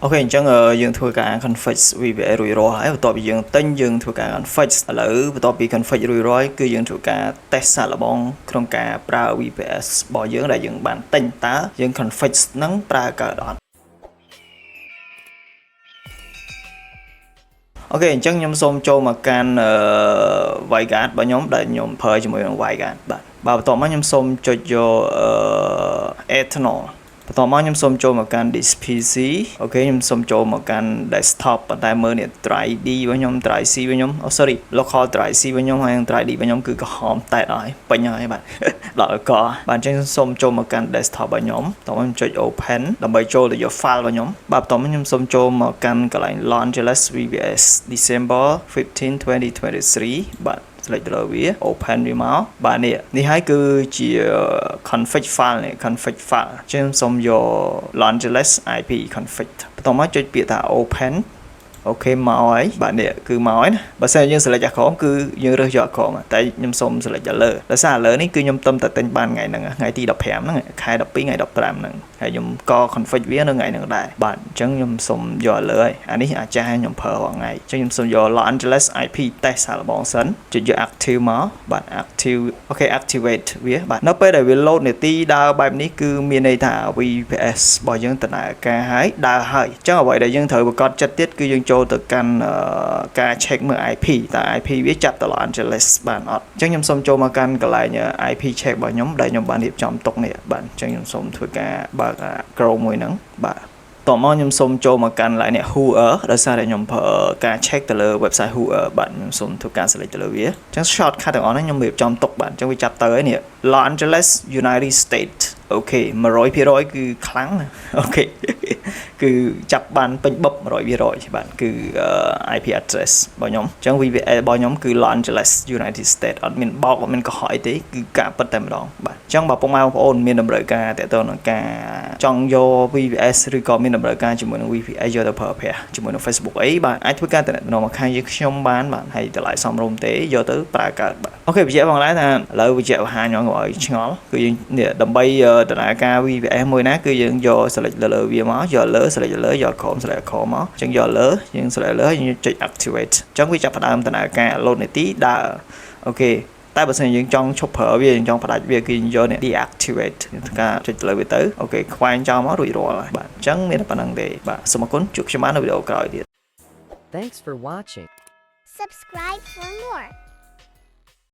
Ok, chẳng dương thua cả config VPS rủi ro ấy, tọa bị dương tên dương thua cả config lỡ tọa bị config rủi ro cứ dương thua cả test là bong không cả pra VPS bỏ dương là dương bản tên tá dương config nắng pra cả đó. Ok, chẳng nhóm xôm cho mà can WireGuard bao nhóm đại nhóm phơi cho mọi người WireGuard bạn. Bảo tọa mà nhóm xôm cho ethanol.ต่อมาខ្ញុំសូមចូលមកកាន់ disk PC អូខេខ្ញុំសូមចូលមកកាន់ desktop ប៉ុន្តែមើលនេះ drive D របស់ខ្ញុំ drive C របស់ខ្ញុំ sorry local drive C របស់ខ្ញុំហើយ drive D របស់ខ្ញុំគឺក្រហមតែដល់ហើយពេញហើយបាទដល់កបាទអញ្ចឹងសូមចូលមកកាន់ desktop របស់ខ្ញុំតោះខ្ញុំចុច open ដើម្បីចូលទៅយក file របស់ខ្ញុំបាទបន្តមកខ្ញុំសូមចូលមកកាន់កន្លែង launch VPS December 15 2023 បាទselect លើវា open វាមកបាទនេះហើយគឺជា config file នេះ config file ចឹងសូមយក launch IP config បន្តមកចុចពាក្យថា open អូខេមកហើយបាទនេះគឺមកហើយណាបើសិនយើង select អាក្រមគឺយើងរើសយកអាក្រមតែខ្ញុំសូម select លើដោយសារលើនេះគឺខ្ញុំទំតែទិញបានថ្ងៃហ្នឹងថ្ងៃទី15ហ្នឹងខែ12ថ្ងៃ15ហ្នឹងហើយខ្ញុំក៏ config វានៅថ្ងៃហ្នឹងដែរបាទអញ្ចឹងខ្ញុំសូមយកលើហើយអានេះអាចចាស់ខ្ញុំប្រើរាល់ថ្ងៃអញ្ចឹងខ្ញុំសូមយក launch IP test សាឡបងសិនចុចយក active មកបាទ active អូខេ activate វាបាទនៅពេលដែលវា load នាទីដើរបែបនេះគឺមានន័យថា VPS របស់យើងដំណើរការហើយដើរហើយអញ្ចឹងអ្វីដែលយើងត្រូវប្រកាសចិត្តទៀតគឺយើងចូលទៅកាន់ការ check មើល IP តើ IP វាចាប់ទៅ launchបានអត់អញ្ចឹងខ្ញុំសូមចូលមកកាន់កន្លែង IP check របស់ខ្ញុំដែលខ្ញុំបានរៀបចំទុកនេះបាទអញ្ចឹងខ្ញុំសូមធ្វើការបើក Chrome មួយហ្នឹងបាទតោះមកខ្ញុំសូមចូលមកកាន់ line នេះ Whoer ដោយសារតែខ្ញុំប្រើការ check ទៅលើ website Whoer បាទខ្ញុំសូមធ្វើការ select ទៅលើវាអញ្ចឹង shortcut ទាំងអស់ហ្នឹងខ្ញុំរៀបចំទុកបាទអញ្ចឹងវាចាប់ទៅហើយនេះ Los Angeles United States អូខេ 100% គឺខ្លាំងអូខេគឺចាប់បានពេញបប 100% បាទគឺ IP address របស់ខ្ញុំអញ្ចឹង VPS របស់ខ្ញុំគឺ Los Angeles United States អត់មានបោកអត់មានកុហកអីទេគឺការពិតតែម្ដងបាទអញ្ចឹងបើពុកម៉ែបងប្អូនមានតម្រូវការតទៅនឹងការចង់យក VPS ឬក៏មានតម្រូវការជាមួយនឹង VPS យកទៅប្រើប្រាស់ជាមួយនឹង Facebook អីបាទអាចធ្វើការតំណែងមកខាងយើងខ្ញុំបានបាទហើយតម្លៃសមរម្យទេយកទៅប្រើកើតបាទអូខេបញ្ជាក់ផងដែរថាឥឡូវបញ្ជាក់បង្ហាញខ្ញុំឲ្យឆ្ងល់គឺយើងនេះដើម្បីដំណើរការ VPS មួយណាគឺយើងយក select លើវាមកយកលើ select លើយក Chrome select Chrome មកអញ្ចឹងយកលើយើង select លើយើងចុច activate អញ្ចឹងវាចាប់ផ្ដើមដំណើរការ load នាទីដើរអូខេតែបើសិនយើងចង់ឈប់ប្រើវាយើងចង់ផ្ដាច់វាគឺយើងយកនេះ deactivate ការចុចលើវាទៅអូខេខ្វែងចោលមករួចរាល់ហើយបាទអញ្ចឹងមានតែប៉ុណ្្នឹងទេបាទសូមអរគុណជួបខ្ញុំបាននៅវីដេអូក្រោយទៀត Thanks for watching. Subscribe for more.